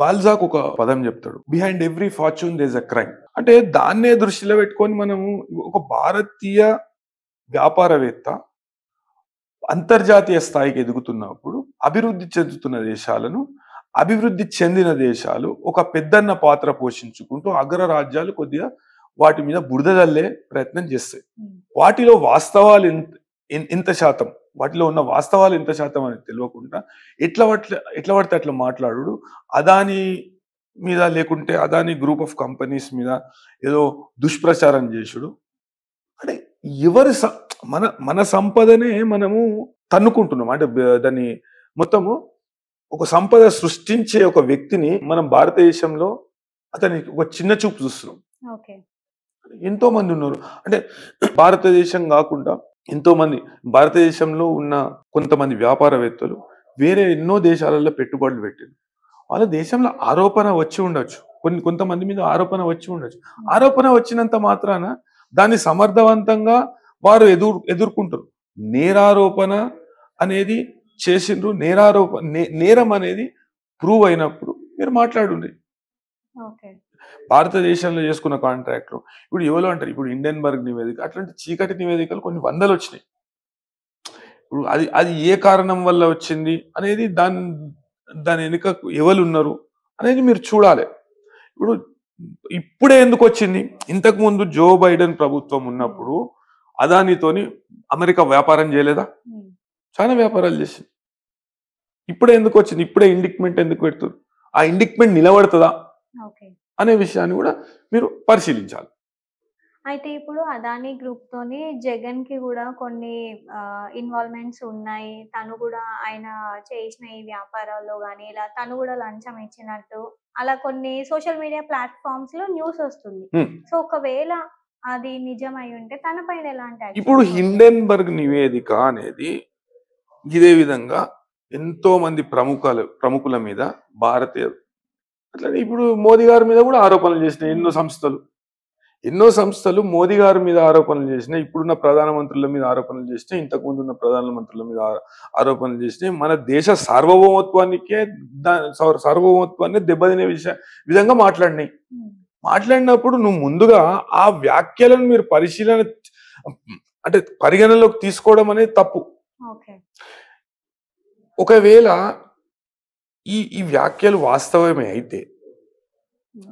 Balzac ఒక పదం చెప్తాడు, behind every fortune there is a crime. అంటే దాన్నే దృష్టిలో పెట్టుకొని మనము ఒక భారతీయ వ్యాపారవేత్త అంతర్జాతీయ స్థాయికి ఎదుగుతున్నప్పుడు అభివృద్ధి చెందుతున్న దేశాలను, అభివృద్ధి చెందిన దేశాలు ఒక పెద్దన్న పాత్ర పోషించుకుంటూ అగ్రరాజ్యాలు కొద్దిగా వాటి మీద బురద జల్లే ప్రయత్నం చేస్తాయి. వాటిలో వాస్తవాలు ఎంత శాతం, వాటిలో ఉన్న వాస్తవాలు ఎంత శాతం అని తెలియకుండా ఎట్లా పడితే అట్లా మాట్లాడు, అదాని మీద లేకుంటే అదాని గ్రూప్ ఆఫ్ కంపెనీస్ మీద ఏదో దుష్ప్రచారం చేసుడు. అంటే ఎవరి మన మన సంపదనే మనము తన్నుకుంటున్నాం. అంటే దాన్ని మొత్తము ఒక సంపద సృష్టించే ఒక వ్యక్తిని మనం భారతదేశంలో అతనికి ఒక చిన్న చూపు చూస్తున్నాం. ఎంతో మంది ఉన్నారు. అంటే భారతదేశం కాకుండా ఎంతో మంది భారతదేశంలో ఉన్న కొంతమంది వ్యాపారవేత్తలు వేరే ఎన్నో దేశాలలో పెట్టుబడులు పెట్టారు. వాళ్ళ దేశంలో ఆరోపణ వచ్చి ఉండొచ్చు, కొంతమంది మీద ఆరోపణ వచ్చి ఉండొచ్చు. ఆరోపణ వచ్చినంత మాత్రాన దాన్ని సమర్థవంతంగా వారు ఎదుర్కొంటారు. నేరారోపణ అనేది చేసిండ్రు, నేరం అనేది ప్రూవ్ అయినప్పుడు మీరు మాట్లాడుండ్రి. భారతదేశంలో చేసుకున్న కాంట్రాక్ట్లు ఇప్పుడు ఎవరో అంటారు, ఇప్పుడు ఇండెన్బర్గ్ నివేదిక అట్లాంటి చీకటి నివేదికలు కొన్ని వందలు వచ్చినాయి. ఇప్పుడు అది ఏ కారణం వల్ల వచ్చింది అనేది దాని వెనుక ఎవరు ఉన్నారు అనేది మీరు చూడాలి. ఇప్పుడే ఎందుకు వచ్చింది? ఇంతకు ముందు జో బైడెన్ ప్రభుత్వం ఉన్నప్పుడు అదానితోని అమెరికా వ్యాపారం చేయలేదా? చాలా వ్యాపారాలు చేసింది. ఇప్పుడే ఎందుకు వచ్చింది? ఇప్పుడే ఇండిక్మెంట్ ఎందుకు పెడుతుంది? ఆ ఇండిక్మెంట్ నిలబడుతుందా అనే విషయాన్ని కూడా మీరు పరిశీలించాలి. అయితే ఇప్పుడు అదానీ గ్రూప్ తోని జగన్ కి కూడా కొన్ని ఇన్వాల్వ్మెంట్స్ ఉన్నాయి. తను కూడా ఆయన చేసిన ఈ వ్యాపారాల్లో కానీ ఇలా తను కూడా లంచం ఇచ్చినట్టు అలా కొన్ని సోషల్ మీడియా ప్లాట్ఫామ్స్ లో న్యూస్ వస్తుంది. సో ఒకవేళ అది నిజమై ఉంటే తన పైన ఎలాంటి ఇప్పుడు హిండెన్బర్గ్ నివేదిక అనేది ఇదే విధంగా ఎంతో మంది ప్రముఖుల మీద భారతీయ అట్లనే ఇప్పుడు మోదీ గారి మీద కూడా ఆరోపణలు చేసినాయి ఎన్నో సంస్థలు మోదీ గారి మీద ఆరోపణలు చేసినాయి, ఇప్పుడున్న ప్రధానమంత్రుల మీద ఆరోపణలు చేసినాయి, ఇంతకు ముందు ఉన్న ప్రధానమంత్రుల మీద ఆరోపణలు చేసినాయి. మన దేశ సార్వభౌమత్వాన్ని దెబ్బతినే విధంగా మాట్లాడినప్పుడు నువ్వు ముందుగా ఆ వ్యాఖ్యలను మీరు పరిగణలోకి తీసుకోవడం అనేది తప్పు. ఒకవేళ ఈ వ్యాఖ్యలు వాస్తవమే అయితే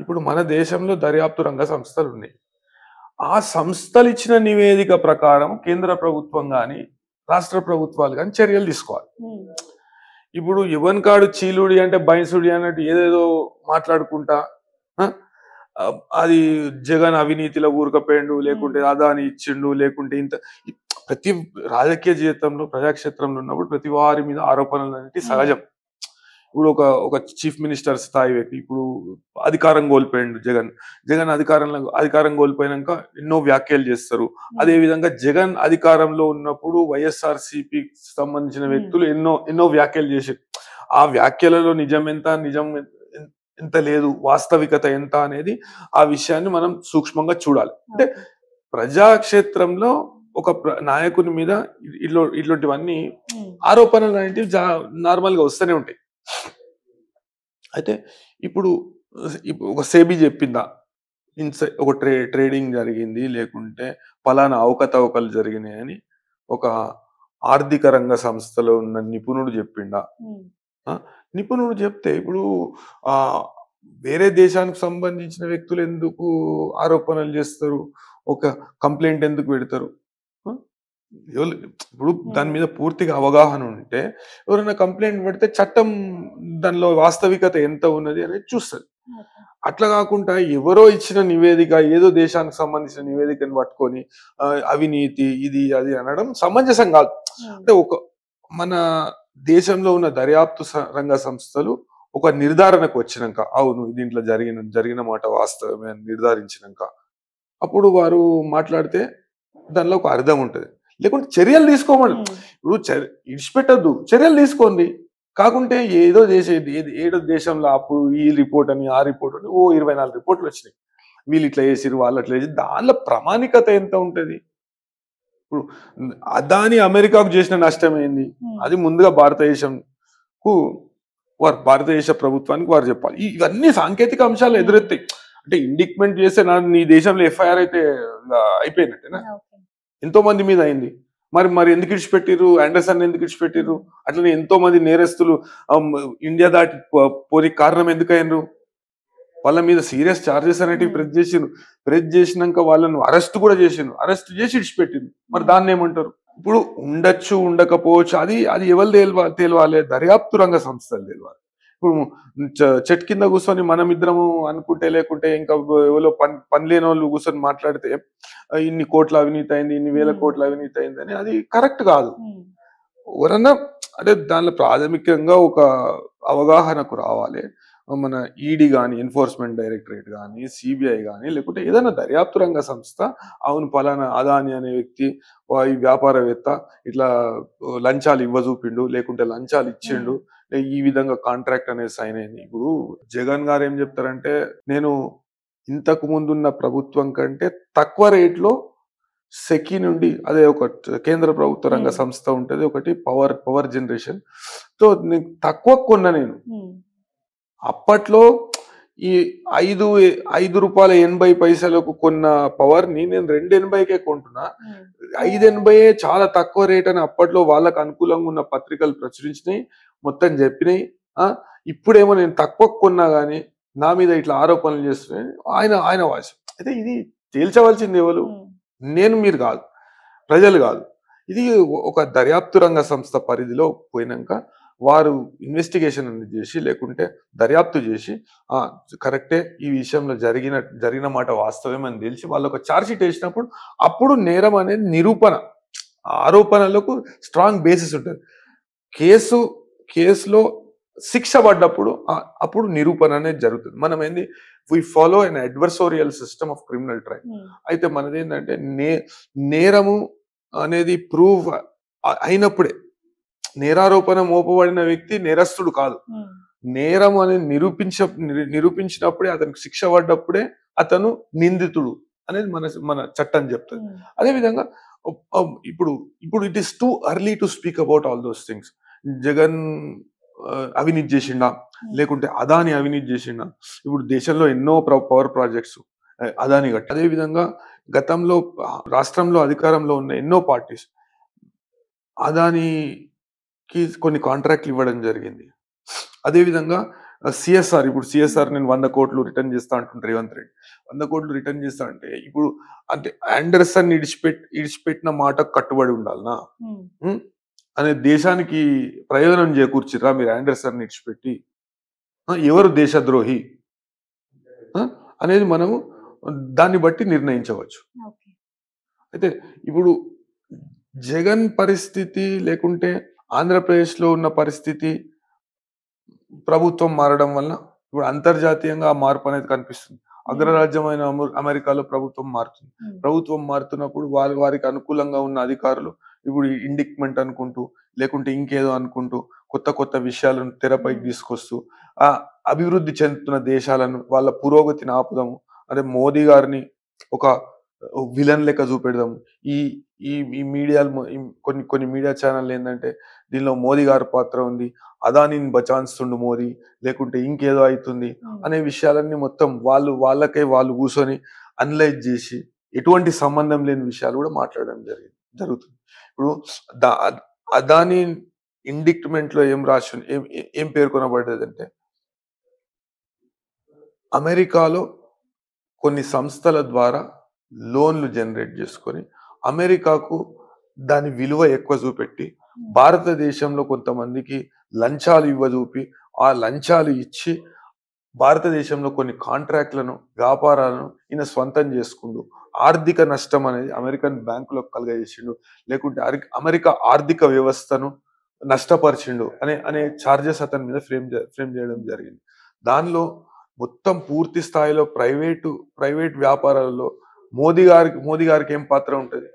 ఇప్పుడు మన దేశంలో దర్యాప్తు రంగ సంస్థలు ఉన్నాయి. ఆ సంస్థలు ఇచ్చిన నివేదిక ప్రకారం కేంద్ర ప్రభుత్వం కానీ రాష్ట్ర ప్రభుత్వాలు కానీ చర్యలు తీసుకోవాలి. ఇప్పుడు యువన్ కాడు చీలుడి అంటే బైన్సుడి అన్నట్టు ఏదేదో మాట్లాడుకుంటా అది జగన్ అవినీతిలో ఊరకపోయిండు, లేకుంటే అదాని ఇచ్చిండు, లేకుంటే ఇంత ప్రతి రాజకీయ జీవితంలో ప్రజాక్షేత్రంలో ఉన్నప్పుడు ప్రతి వారి మీద ఆరోపణలు అనేవి సహజం. ఇప్పుడు ఒక చీఫ్ మినిస్టర్ స్థాయి వ్యక్తి ఇప్పుడు అధికారం కోల్పోయిండు జగన్ అధికారం కోల్పోయినాక ఎన్నో వ్యాఖ్యలు చేస్తారు. అదే విధంగా జగన్ అధికారంలో ఉన్నప్పుడు వైఎస్ఆర్సీపీ సంబంధించిన వ్యక్తులు ఎన్నో వ్యాఖ్యలు చేశారు. ఆ వ్యాఖ్యలలో నిజం ఎంత లేదు, వాస్తవికత ఎంత అనేది ఆ విషయాన్ని మనం సూక్ష్మంగా చూడాలి. అంటే ప్రజాక్షేత్రంలో ఒక నాయకుని మీద ఇట్లాంటివన్నీ ఆరోపణలు అనేవి నార్మల్ గా వస్తూనే ఉంటాయి. అయితే ఇప్పుడు ఒక సేబీ చెప్పిందా ఒక ట్రేడింగ్ జరిగింది, లేకుంటే పలానా అవకతవకలు జరిగినాయి అని ఒక ఆర్థిక రంగ సంస్థలో ఉన్న నిపుణుడు చెప్పిండా? నిపుణుడు చెప్తే ఇప్పుడు వేరే దేశానికి సంబంధించిన వ్యక్తులు ఎందుకు ఆరోపణలు చేస్తారు, ఒక కంప్లైంట్ ఎందుకు పెడతారు? ఇప్పుడు దాని మీద పూర్తిగా అవగాహన ఉంటే ఎవరైనా కంప్లైంట్ పెడితే చట్టం దానిలో వాస్తవికత ఎంత ఉన్నది అనేది చూస్తుంది. అట్లా కాకుండా ఎవరో ఇచ్చిన నివేదిక, ఏదో దేశానికి సంబంధించిన నివేదికను పట్టుకొని అవినీతి ఇది అది అనడం సమంజసం కాదు. అంటే మన దేశంలో ఉన్న దర్యాప్తు రంగ సంస్థలు ఒక నిర్ధారణకు వచ్చినాక, అవును దీంట్లో జరిగిన మాట వాస్తవమే అని నిర్ధారించినాక అప్పుడు వారు మాట్లాడితే దానిలో ఒక అర్థం ఉంటుంది. లేకుంటే చర్యలు తీసుకోమని, ఇప్పుడు ఇడిచిపెట్టద్దు, చర్యలు తీసుకోండి. కాకుంటే ఏదో దేశంలో అప్పుడు ఈ రిపోర్ట్ అని ఆ రిపోర్ట్ అని 24 రిపోర్ట్లు వచ్చినాయి, వీళ్ళు ఇట్లా చేసిరు వాళ్ళు అట్లా చేసి, దానిలో ప్రామాణికత ఎంత ఉంటది? ఇప్పుడు అదాని అమెరికాకు చేసిన నష్టం ఏంది? అది ముందుగా భారతదేశంకు వారు భారతదేశ ప్రభుత్వానికి వారు చెప్పాలి. ఇవన్నీ సాంకేతిక అంశాలు ఎదురెత్తాయి. అంటే ఇండిక్ట్మెంట్ చేస్తే నీ దేశంలో ఎఫ్ఐఆర్ అయితే అయిపోయినట్టేనా? ఓకే. ఎంతో మంది మీద అయింది. మరి మరి ఎందుకు ఇడిచిపెట్టిర్రు? ఆండర్సన్ ఎందుకు ఇడిచిపెట్టిర్రు? అట్లనే ఎంతో మంది నేరస్తులు ఆహ్, ఇండియా దాటి పోనీకి కారణం ఎందుకయ్యిండ్రు? వాళ్ళ మీద సీరియస్ చార్జెస్ అనేటివి ప్రెస్ చేసిండ్రు. ప్రెస్ చేసినంక వాళ్ళను అరెస్ట్ కూడా చేసిండ్రు. అరెస్ట్ చేసి ఇడిచిపెట్టిండ్రు. మరి దాన్నేమంటారు? ఇప్పుడు ఉండొచ్చు, ఉండకపోవచ్చు. అది అది ఎవరు తెలవాలి? దర్యాప్తు రంగ సంస్థలు తెలవాలి. ఇప్పుడు చెట్టు కింద కూర్చొని మనమిద్దరము అనుకుంటే లేకుంటే ఇంకా ఎవరో పని లేనోళ్ళు కూర్చొని మాట్లాడితే ఇన్ని కోట్ల అవినీతి అయింది, ఇన్ని వేల కోట్ల అవినీతి అయిందని అది కరెక్ట్ కాదు. ఎవరన్నా అంటే దానిలో ప్రాథమికంగా ఒక అవగాహనకు రావాలి. మన ఈడీ గాని, ఎన్ఫోర్స్మెంట్ డైరెక్టరేట్ గాని, సిబిఐ గాని లేకుంటే ఏదైనా దర్యాప్తు రంగ సంస్థ అవును పలానా అదాని అనే వ్యక్తి ఈ వ్యాపారవేత్త ఇట్లా లంచాలు ఇవ్వజూపిండు, లేకుంటే లంచాలు ఇచ్చిండు, ఈ విధంగా కాంట్రాక్ట్ అనేది సైన్ అయింది. ఇప్పుడు జగన్ గారు ఏం చెప్తారంటే, నేను ఇంతకు ముందున్న ప్రభుత్వం కంటే తక్కువ రేట్లో సెకీ నుండి అదే ఒక కేంద్ర ప్రభుత్వ రంగ సంస్థ ఉంటది. ఒకటి పవర్ జనరేషన్. సో నేను తక్కువ కొన్నా నేను. అప్పట్లో ఈ 5 రూపాయల 80 కొన్న పవర్ ని నేను 2.80కే కొంటున్నా. 5.80 చాలా తక్కువ రేట్ అని అప్పట్లో వాళ్ళకు అనుకూలంగా ఉన్న పత్రికలు ప్రచురించినాయి, మొత్తం చెప్పినాయి. ఇప్పుడేమో నేను తక్కువ కొన్నా గానీ నా మీద ఇట్లా ఆరోపణలు చేస్తున్నాయి. ఆయన వాయిస్. అయితే ఇది తేల్చవలసింది ఎవరు? నేను, మీరు కాదు, ప్రజలు కాదు. ఇది ఒక దర్యాప్తు రంగ సంస్థ పరిధిలో పోయినాక వారు ఇన్వెస్టిగేషన్ అనేది చేసి లేకుంటే దర్యాప్తు చేసి కరెక్టే ఈ విషయంలో జరిగిన మాట వాస్తవమని తెలిసి వాళ్ళు ఒక ఛార్జ్ షీట్ వేసినప్పుడు అప్పుడు నేరం అనేది నిరూపణ, ఆరోపణలకు స్ట్రాంగ్ బేసిస్ ఉంటుంది. కేసులో శిక్ష పడ్డప్పుడు అప్పుడు నిరూపణ అనేది జరుగుతుంది. మనం ఏంది we follow an adversarial system of criminal trial. అయితే మనది ఏంటంటే నేరము అనేది ప్రూవ్ అయినప్పుడే, నేరారోపణ మోపబడిన వ్యక్తి నేరస్తుడు కాదు. నేరం అనేది నిరూపించినప్పుడే, అతనికి శిక్ష పడ్డప్పుడే అతను నిందితుడు అనేది మన చట్టం చెప్తుంది. అదేవిధంగా ఇప్పుడు it is too early to speak about all those things. Jagan అవినీతి చేసిండా, లేకుంటే అదాని అవినీతి చేసిండా? ఇప్పుడు దేశంలో ఎన్నో పవర్ ప్రాజెక్ట్స్ అదాని గట్టి. అదేవిధంగా గతంలో రాష్ట్రంలో అధికారంలో ఉన్న ఎన్నో పార్టీస్ అదానికి కొన్ని కాంట్రాక్ట్లు ఇవ్వడం జరిగింది. అదేవిధంగా సిఎస్ఆర్, ఇప్పుడు సిఎస్ఆర్ నేను 100 కోట్లు రిటర్న్ చేస్తా అంటుంటారు రేవంత్ రెడ్డి. 100 కోట్లు రిటర్న్ చేస్తా అంటే ఇప్పుడు అంటే ఆండర్సన్ ఇడిచిపెట్టిన మాట కట్టుబడి ఉండాలనా అనే దేశానికి ప్రయోజనం చేకూర్చిరా మీరు ఆండర్సన్ ఇడిచిపెట్టి? ఎవరు దేశద్రోహి అనేది మనము దాన్ని బట్టి నిర్ణయించవచ్చు. అయితే ఇప్పుడు జగన్ పరిస్థితి లేకుంటే ఆంధ్రప్రదేశ్లో ఉన్న పరిస్థితి ప్రభుత్వం మారడం వల్ల ఇప్పుడు అంతర్జాతీయంగా ఆ మార్పు అనేది కనిపిస్తుంది. అగ్రరాజ్యమైన అమెరికాలో ప్రభుత్వం మారుతుంది. ప్రభుత్వం మారుతున్నప్పుడు వారికి అనుకూలంగా ఉన్న అధికారులు ఇప్పుడు ఇండిక్ట్మెంట్ అనుకుంటూ లేకుంటే ఇంకేదో అనుకుంటూ కొత్త విషయాలను తెరపైకి తీసుకొస్తూ ఆ అభివృద్ధి చెందుతున్న దేశాలను వాళ్ళ పురోగతిని ఆపుదాము, అదే మోదీ గారిని ఒక విలన్ లెక్క చూపెడదాము. ఈ ఈ మీడియాలు కొన్ని మీడియా ఛానల్ ఏంటంటే దీనిలో మోదీ గారి పాత్ర ఉంది, అదానిని బచాయిస్తుండు మోదీ, లేకుంటే ఇంకేదో అవుతుంది అనే విషయాలన్నీ మొత్తం వాళ్ళకే వాళ్ళు కూర్చొని అనలైజ్ చేసి ఎటువంటి సంబంధం లేని విషయాలు కూడా మాట్లాడడం జరుగుతుంది. ఇప్పుడు అదాని ఇండిక్ట్మెంట్ లో ఏం రాసి ఏం పేర్కొనబడ్డది అంటే, అమెరికాలో కొన్ని సంస్థల ద్వారా లోన్లు జనరేట్ చేసుకొని అమెరికాకు దాని విలువ ఎక్కువ చూపెట్టి భారతదేశంలో కొంతమందికి లంచాలు ఇవ్వజూపి ఆ లంచాలు ఇచ్చి భారతదేశంలో కొన్ని కాంట్రాక్ట్లను, వ్యాపారాలను ఈయన స్వంతం చేసుకుంటూ ఆర్థిక నష్టం అనేది అమెరికన్ బ్యాంకులకు కలుగజేసిండు, లేకుంటే అమెరికా ఆర్థిక వ్యవస్థను నష్టపరిచిండు అనే చార్జెస్ అతని మీద ఫ్రేమ్ చేయడం జరిగింది. దానిలో మొత్తం పూర్తి స్థాయిలో ప్రైవేట్ వ్యాపారాలలో మోదీ గారికి ఏం పాత్ర ఉంటది?